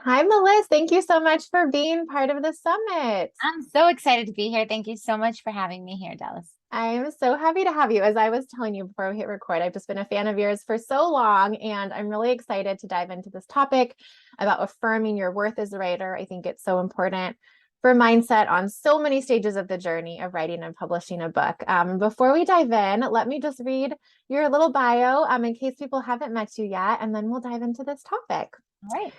Hi, Meliss. Thank you so much for being part of the summit. I'm so excited to be here. Thank you so much for having me here, Dallas. I am so happy to have you. As I was telling you before we hit record, I've just been a fan of yours for so long, and I'm really excited to dive into this topic about affirming your worth as a writer. I think it's so important for mindset on so many stages of the journey of writing and publishing a book. Before we dive in, let me just read your little bio in case people haven't met you yet, and then we'll dive into this topic. All right.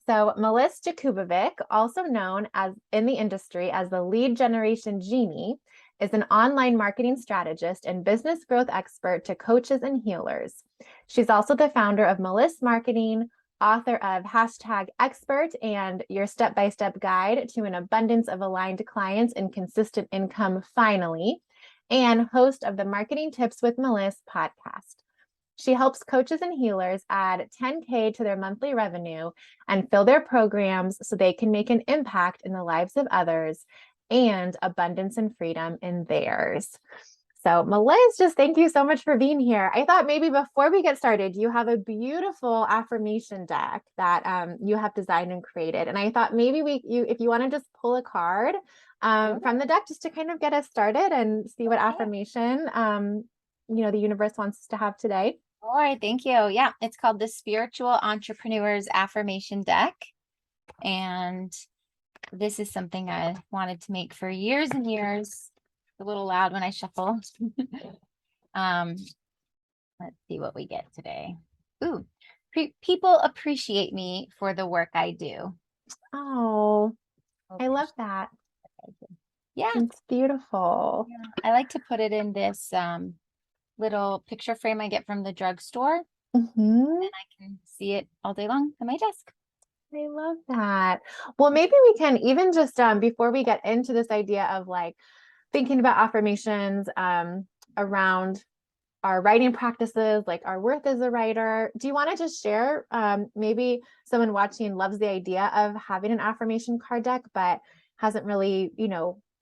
So, Meliss Jakubovic, also known as in the industry as the lead generation genie, is an online marketing strategist and business growth expert to coaches and healers. She's also the founder of Meliss Marketing, author of #expert and your step-by-step guide to an abundance of aligned clients and consistent income finally, and host of the Marketing Tips with Meliss podcast. She helps coaches and healers add 10K to their monthly revenue and fill their programs so they can make an impact in the lives of others and abundance and freedom in theirs. So, Meliss, just thank you so much for being here. I thought maybe before we get started, you have a beautiful affirmation deck that you have designed and created, and I thought maybe if you want to just pull a card Sure. from the deck just to kind of get us started and see what Okay. affirmation the universe wants us to have today. All right. Thank you. Yeah, it's called the Spiritual Entrepreneur's Affirmation Deck. And this is something I wanted to make for years and years. A little loud when I shuffle. um, let's see what we get today. Ooh, people appreciate me for the work I do. Oh, I love Appreciate that. what I do. Yeah, It's beautiful. yeah. I like to put it in this little picture frame I get from the drugstore, and Hmm. I can see it all day long on my desk. I love that. Well, maybe we can even just before we get into this idea of like thinking about affirmations around our writing practices, like our worth as a writer. Do you want to just share? Maybe someone watching loves the idea of having an affirmation card deck, but hasn't really,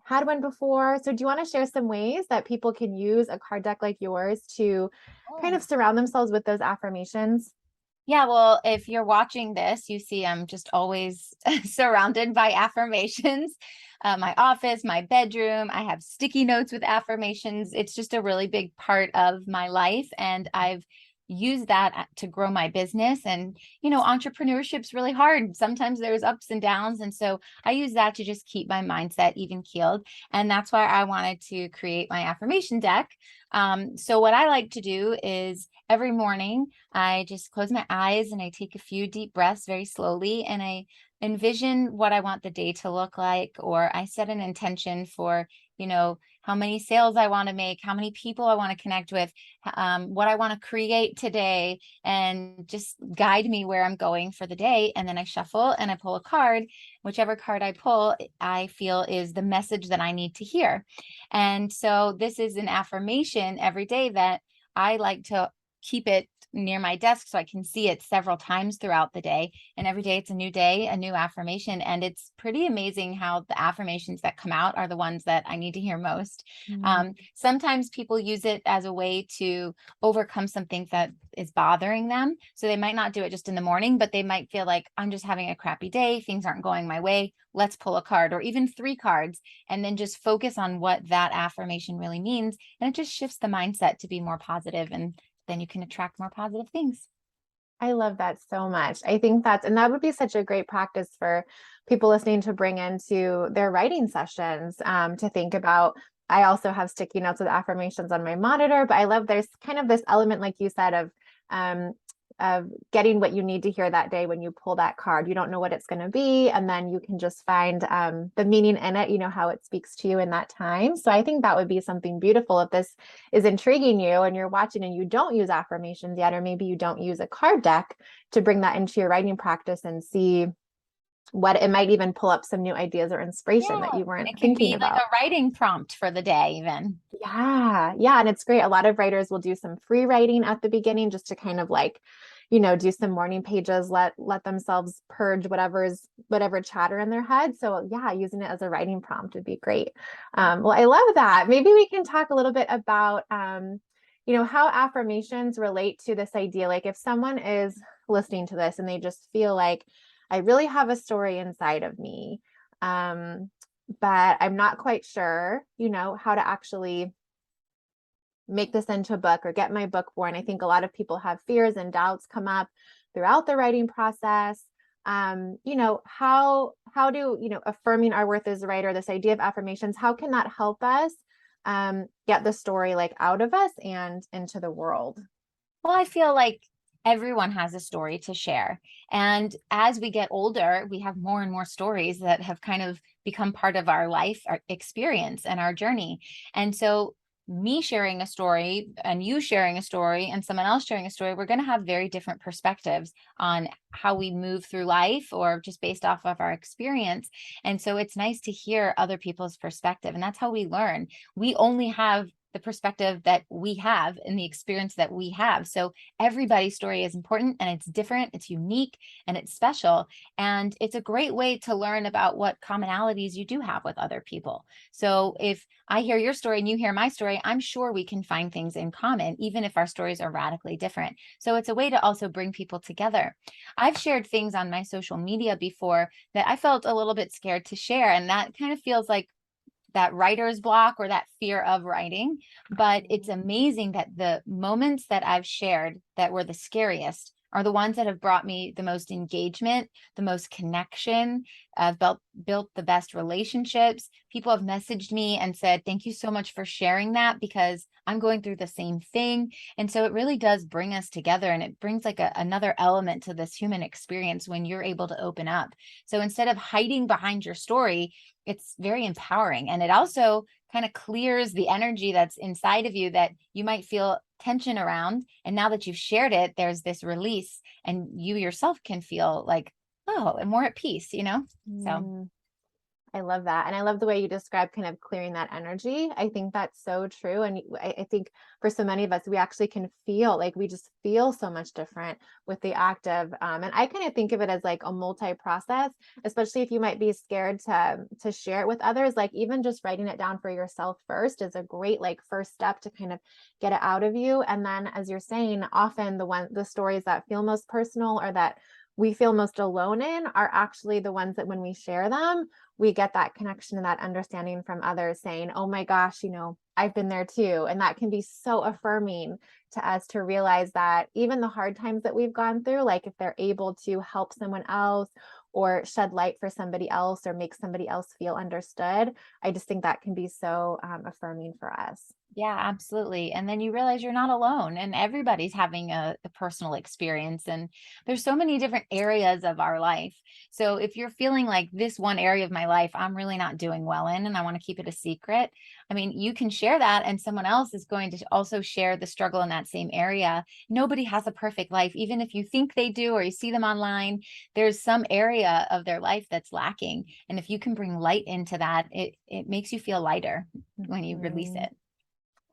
had one before. So, do you want to share some ways that people can use a card deck like yours to kind Oh. of surround themselves with those affirmations? Yeah, well, if you're watching this, you see I'm just always surrounded by affirmations. My office, my bedroom, I have sticky notes with affirmations. It's just a really big part of my life. And I've used that to grow my business. And, entrepreneurship's really hard. Sometimes there's ups and downs. And so I use that to just keep my mindset even keeled. And that's why I wanted to create my affirmation deck. So what I like to do is every morning, I just close my eyes and I take a few deep breaths very slowly and I envision what I want the day to look like, or I set an intention for, how many sales I want to make, how many people I want to connect with, what I want to create today, and just guide me where I'm going for the day. And then I shuffle and I pull a card. Whichever card I pull, I feel is the message that I need to hear. And so this is an affirmation every day that I like to keep it near my desk so I can see it several times throughout the day. And every day it's a new day, a new affirmation. And it's pretty amazing how the affirmations that come out are the ones that I need to hear most. Mm. Sometimes people use it as a way to overcome something that is bothering them. So they might not do it just in the morning, but they might feel like I'm just having a crappy day. Things aren't going my way. Let's pull a card or even three cards and then just focus on what that affirmation really means. And it just shifts the mindset to be more positive, and then you can attract more positive things. I love that so much. I think and that would be such a great practice for people listening to bring into their writing sessions to think about. I also have sticky notes with affirmations on my monitor, but I love there's kind of this element, like you said, um, of getting what you need to hear that day when you pull that card. You don't know what it's going to be, and then you can just find the meaning in it, how it speaks to you in that time. So I think that would be something beautiful if this is intriguing you and you're watching and you don't use affirmations yet, or maybe you don't use a card deck to bring that into your writing practice and see what it might even pull up some new ideas or inspiration Yeah, that you weren't it can thinking be like about. a writing prompt for the day, even. Yeah. Yeah. And it's great. A lot of writers will do some free writing at the beginning just to kind of like, do some morning pages, let themselves purge whatever chatter in their head. So yeah, using it as a writing prompt would be great. Well, I love that. Maybe we can talk a little bit about how affirmations relate to this idea. Like if someone is listening to this and they just feel like, I really have a story inside of me. But I'm not quite sure, how to actually make this into a book or get my book born. I think a lot of people have fears and doubts come up throughout the writing process. How do, affirming our worth as a writer, this idea of affirmations, how can that help us get the story like out of us and into the world? Well, I feel like everyone has a story to share. And as we get older, we have more and more stories that have kind of become part of our life, our experience, and our journey. And so, me sharing a story and you sharing a story and someone else sharing a story, we're going to have very different perspectives on how we move through life or just based off of our experience. And so it's nice to hear other people's perspective. And that's how we learn. We only have the perspective that we have and the experience that we have. So everybody's story is important and it's different, it's unique, and it's special. And it's a great way to learn about what commonalities you do have with other people. So if I hear your story and you hear my story, I'm sure we can find things in common, even if our stories are radically different. So it's a way to also bring people together. I've shared things on my social media before that I felt a little bit scared to share. And that kind of feels like that writer's block or that fear of writing. But it's amazing that the moments that I've shared that were the scariest are the ones that have brought me the most engagement, the most connection. I've built the best relationships. People have messaged me and said, thank you so much for sharing that because I'm going through the same thing. And so it really does bring us together, and it brings like another element to this human experience when you're able to open up. So instead of hiding behind your story, it's very empowering. And it also kind of clears the energy that's inside of you that you might feel tension around. And now that you've shared it, there's this release, and you yourself can feel like, oh, and more at peace. So I love that. And I love the way you describe kind of clearing that energy. I think that's so true. And I think for so many of us, we actually can feel like we just feel so much different with the act of, and I kind of think of it as like a multi-process, especially if you might be scared to share it with others. Like even just writing it down for yourself first is a great like first step to kind of get it out of you. And then as you're saying, often the stories that feel most personal or that we feel most alone in are actually the ones that when we share them, we get that connection and that understanding from others saying, oh my gosh, I've been there too. And that can be so affirming to us to realize that even the hard times that we've gone through, like if they're able to help someone else or shed light for somebody else or make somebody else feel understood, I just think that can be so affirming for us. yeah, absolutely. And then you realize you're not alone, and everybody's having a personal experience. And there's so many different areas of our life. So if you're feeling like this one area of my life, I'm really not doing well in, and I want to keep it a secret, I mean, you can share that, and someone else is going to also share the struggle in that same area. Nobody has a perfect life. Even if you think they do, or you see them online, there's some area of their life that's lacking. And if you can bring light into that, it makes you feel lighter when you release it.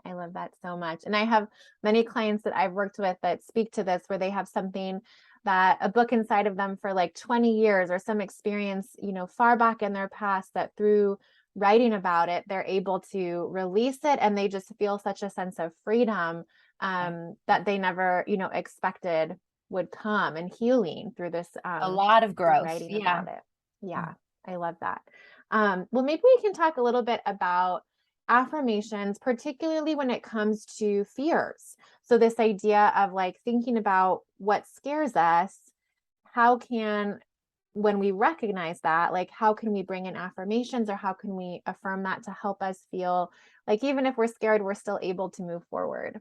I love that so much. And I have many clients that I've worked with that speak to this, where they have something that a book inside of them for like 20 years or some experience, far back in their past that through writing about it, they're able to release it and they just feel such a sense of freedom that they never, expected would come, and healing through this A lot of through growth. writing Yeah. about it. Yeah, I love that. Well, maybe we can talk a little bit about affirmations, particularly when it comes to fears. So this idea of like thinking about what scares us, how can, when we recognize that, like how can we bring in affirmations or how can we affirm that to help us feel like even if we're scared, we're still able to move forward?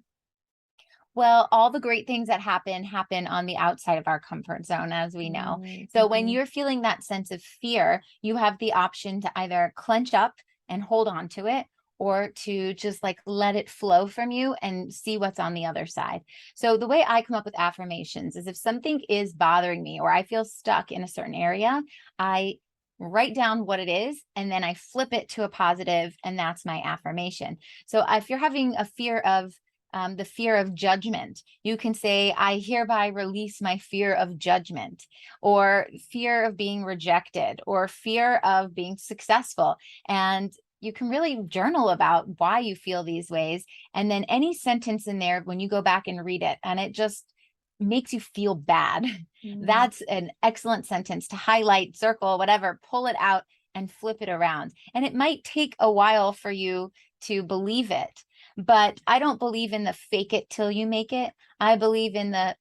Well, all the great things that happen on the outside of our comfort zone, as we know. So when Mm-hmm. you're feeling that sense of fear, you have the option to either clench up and hold on to it, or to just like let it flow from you and see what's on the other side. So the way I come up with affirmations is if something is bothering me or I feel stuck in a certain area, I write down what it is and then I flip it to a positive, and that's my affirmation. So if you're having a fear of the fear of judgment, you can say, I hereby release my fear of judgment, or fear of being rejected, or fear of being successful. And you can really journal about why you feel these ways. And then any sentence in there, when you go back and read it, and it just makes you feel bad, Mm. that's an excellent sentence to highlight, circle, whatever, pull it out and flip it around. And it might take a while for you to believe it, but I don't believe in the fake it till you make it. I believe in the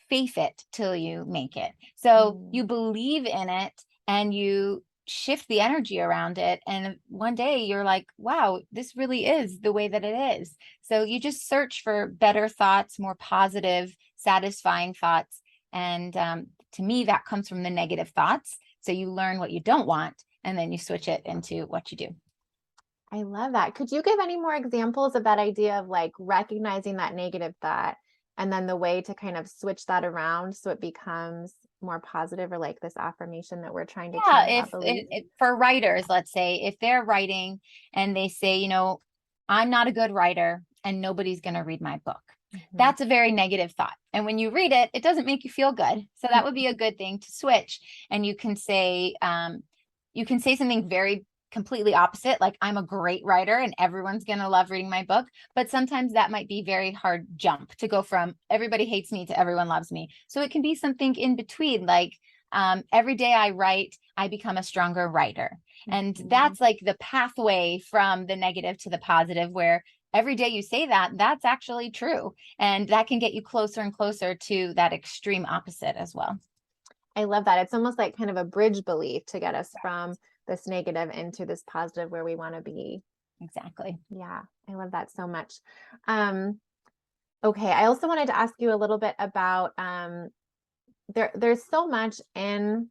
faith it till you make it. So you believe in it and you shift the energy around it. And one day you're like, wow, this really is the way that it is. So you just search for better thoughts, more positive, satisfying thoughts. And to me, that comes from the negative thoughts. So you learn what you don't want, and then you switch it into what you do. I love that. Could you give any more examples of that idea of like recognizing that negative thought and then the way to kind of switch that around so it becomes more positive, or like this affirmation that we're trying to Yeah, change that belief? if for writers, let's say, if they're writing and they say, you know, I'm not a good writer and nobody's going to read my book. That's a very negative thought. And when you read it, it doesn't make you feel good. So that would be a good thing to switch. And you can say something very completely opposite, like I'm a great writer and everyone's going to love reading my book. But sometimes that might be very hard jump to go from everybody hates me to everyone loves me. So it can be something in between, like every day I write, I become a stronger writer. And that's like the pathway from the negative to the positive, where every day you say that, that's actually true. And that can get you closer and closer to that extreme opposite as well. I love that. It's almost like kind of a bridge belief to get us from this negative into this positive where we want to be. Exactly. Yeah, I love that so much. Okay, I also wanted to ask you a little bit about there's so much in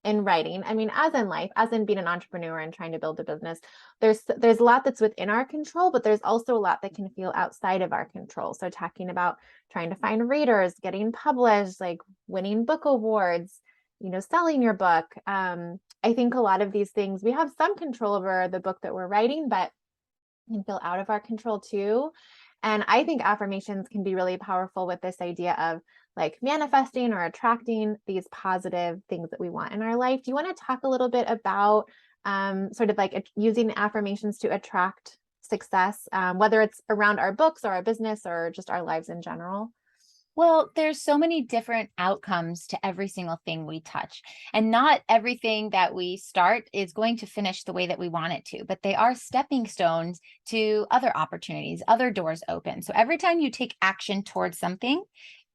writing. I mean, as in life, as in being an entrepreneur and trying to build a business, there's a lot that's within our control, but there's also a lot that can feel outside of our control. So talking about trying to find readers, getting published, like winning book awards, selling your book. I think a lot of these things we have some control over the book that we're writing, but can feel out of our control too. And I think affirmations can be really powerful with this idea of like manifesting or attracting these positive things that we want in our life. Do you want to talk a little bit about sort of like using affirmations to attract success, whether it's around our books or our business or just our lives in general? Well, there's so many different outcomes to every single thing we touch. And not everything that we start is going to finish the way that we want it to, but they are stepping stones to other opportunities, other doors open. So every time you take action towards something,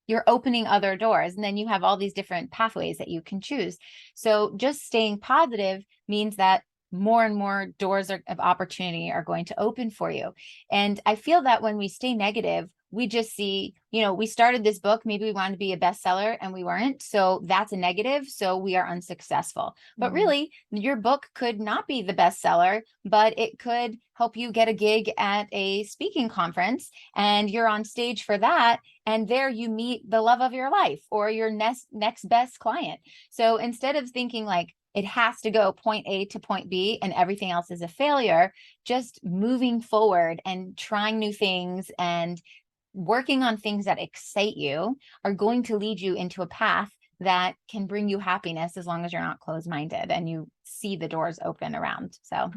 you're opening other doors, and then you have all these different pathways that you can choose. So just staying positive means that more and more doors of opportunity are going to open for you. And I feel that when we stay negative, we just see, we started this book, maybe we wanted to be a bestseller and we weren't. So that's a negative. So we are unsuccessful. But really, your book could not be the bestseller, but it could help you get a gig at a speaking conference, and you're on stage for that. And there you meet the love of your life or your next best client. So instead of thinking like, it has to go point A to point B and everything else is a failure, just moving forward and trying new things and working on things that excite you are going to lead you into a path that can bring you happiness, as long as you're not closed-minded and you see the doors open around. So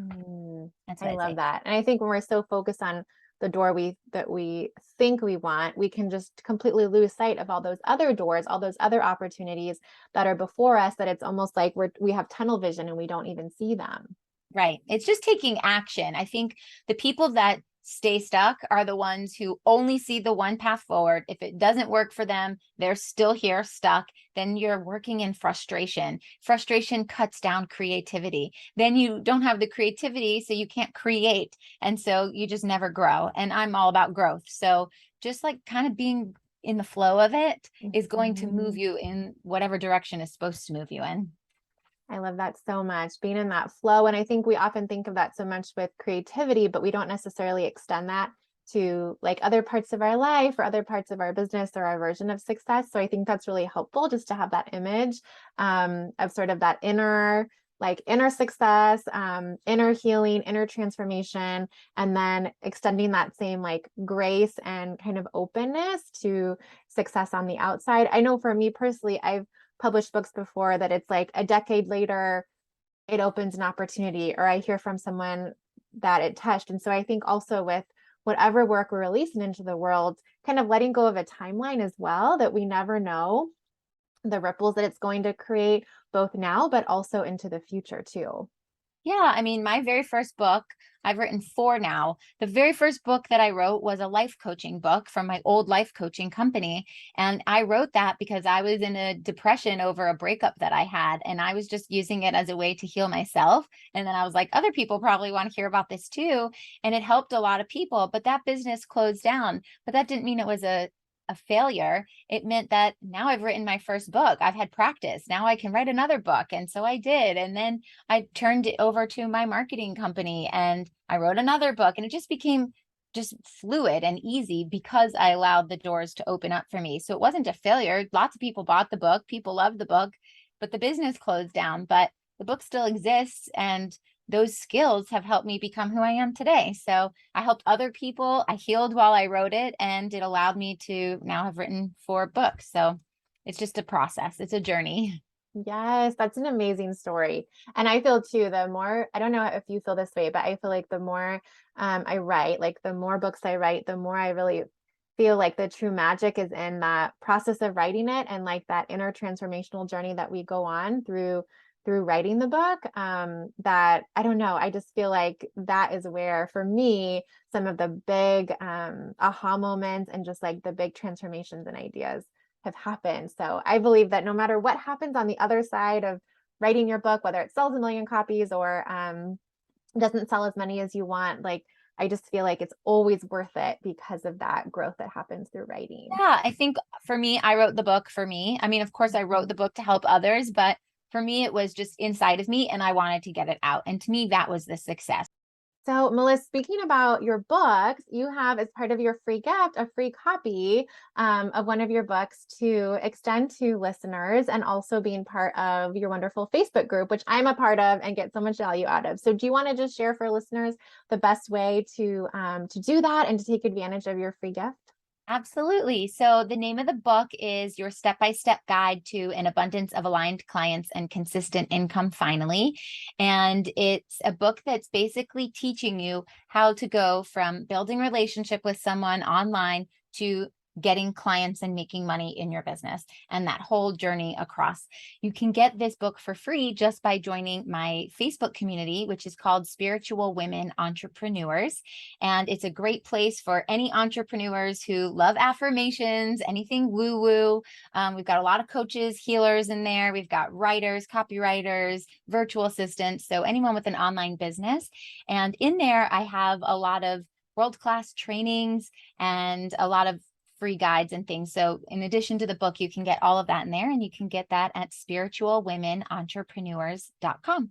that's what I love that. And I think when we're so focused on the door that we think we want, we can just completely lose sight of all those other doors, all those other opportunities that are before us, that it's almost like we have tunnel vision and we don't even see them. Right. It's just taking action. I think the people that stay stuck are the ones who only see the one path forward. If it doesn't work for them, they're still here stuck. Then you're working in frustration. Frustration cuts down creativity. Then you don't have the creativity, so you can't create. And so you just never grow. And I'm all about growth. So just like kind of being in the flow of it is going to move you in whatever direction is supposed to move you in. I love that so much, being in that flow. And I think we often think of that so much with creativity, but we don't necessarily extend that to like other parts of our life or other parts of our business or our version of success. So I think that's really helpful, just to have that image of sort of that inner success, inner healing, inner transformation, and then extending that same like grace and kind of openness to success on the outside. I know for me personally, I've published books before that it's like a decade later, it opens an opportunity, or I hear from someone that it touched. And so I think also with whatever work we're releasing into the world, kind of letting go of a timeline as well, that we never know the ripples that it's going to create both now, but also into the future too. Yeah, I mean, my very first book, I've written 4 now. The very first book that I wrote was a life coaching book from my old life coaching company. And I wrote that because I was in a depression over a breakup that I had. And I was just using it as a way to heal myself. And then I was like, other people probably want to hear about this too. And it helped a lot of people. But that business closed down. But that didn't mean it was a failure. It meant that now I've written my first book. I've had practice. Now I can write another book. And so I did. And then I turned it over to my marketing company and I wrote another book, and it just became just fluid and easy because I allowed the doors to open up for me. So it wasn't a failure. Lots of people bought the book. People loved the book, but the business closed down, but the book still exists. And those skills have helped me become who I am today. So I helped other people. I healed while I wrote it, and it allowed me to now have written 4 books. So it's just a process. It's a journey. Yes, that's an amazing story. And I feel too, the more, I don't know if you feel this way, but I feel like the more I write, like the more books I write, the more I really feel like the true magic is in that process of writing it, and like that inner transformational journey that we go on through writing the book. That I don't know, I just feel like that is where for me some of the big aha moments and just like the big transformations and ideas have happened. So I believe that no matter what happens on the other side of writing your book, whether it sells a million copies or doesn't sell as many as you want, like I just feel like it's always worth it because of that growth that happens through writing. Yeah, I think for me, I wrote the book for me. I mean, of course, I wrote the book to help others, but for me, it was just inside of me and I wanted to get it out. And to me, that was the success. So, Meliss, speaking about your books, you have as part of your free gift a free copy of one of your books to extend to listeners, and also being part of your wonderful Facebook group, which I'm a part of and get so much value out of. So, do you want to just share for listeners the best way to do that and to take advantage of your free gift? Absolutely. So the name of the book is Your Step-by-Step Guide to an Abundance of Aligned Clients and Consistent Income Finally. And it's a book that's basically teaching you how to go from building relationship with someone online to getting clients and making money in your business, and that whole journey across. You can get this book for free just by joining my Facebook community, which is called Spiritual Women Entrepreneurs. And it's a great place for any entrepreneurs who love affirmations, anything woo-woo. We've got a lot of coaches, healers in there. We've got writers, copywriters, virtual assistants. So anyone with an online business. And in there, I have a lot of world-class trainings and a lot of free guides and things. So in addition to the book, you can get all of that in there, and you can get that at spiritualwomenentrepreneurs.com.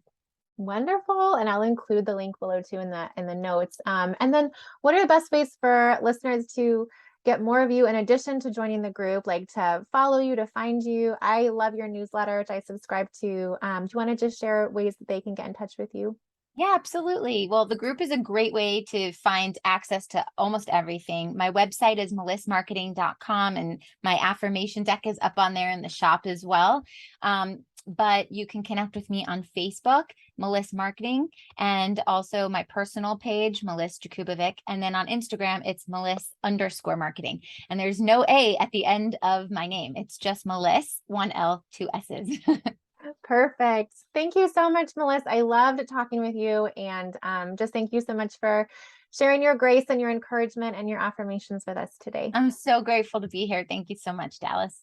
Wonderful. And I'll include the link below too in the notes. And then what are the best ways for listeners to get more of you in addition to joining the group, like to follow you, to find you? I love your newsletter, which I subscribe to. Do you want to just share ways that they can get in touch with you? Yeah, absolutely. Well, the group is a great way to find access to almost everything. My website is melissmarketing.com, and my affirmation deck is up on there in the shop as well. But you can connect with me on Facebook, Meliss Marketing, and also my personal page, Meliss Jakubovic. And then on Instagram, it's Meliss_marketing. And there's no A at the end of my name. It's just Meliss, 1 L, 2 S's. Perfect. Thank you so much, Meliss. I loved talking with you. And just thank you so much for sharing your grace and your encouragement and your affirmations with us today. I'm so grateful to be here. Thank you so much, Dallas.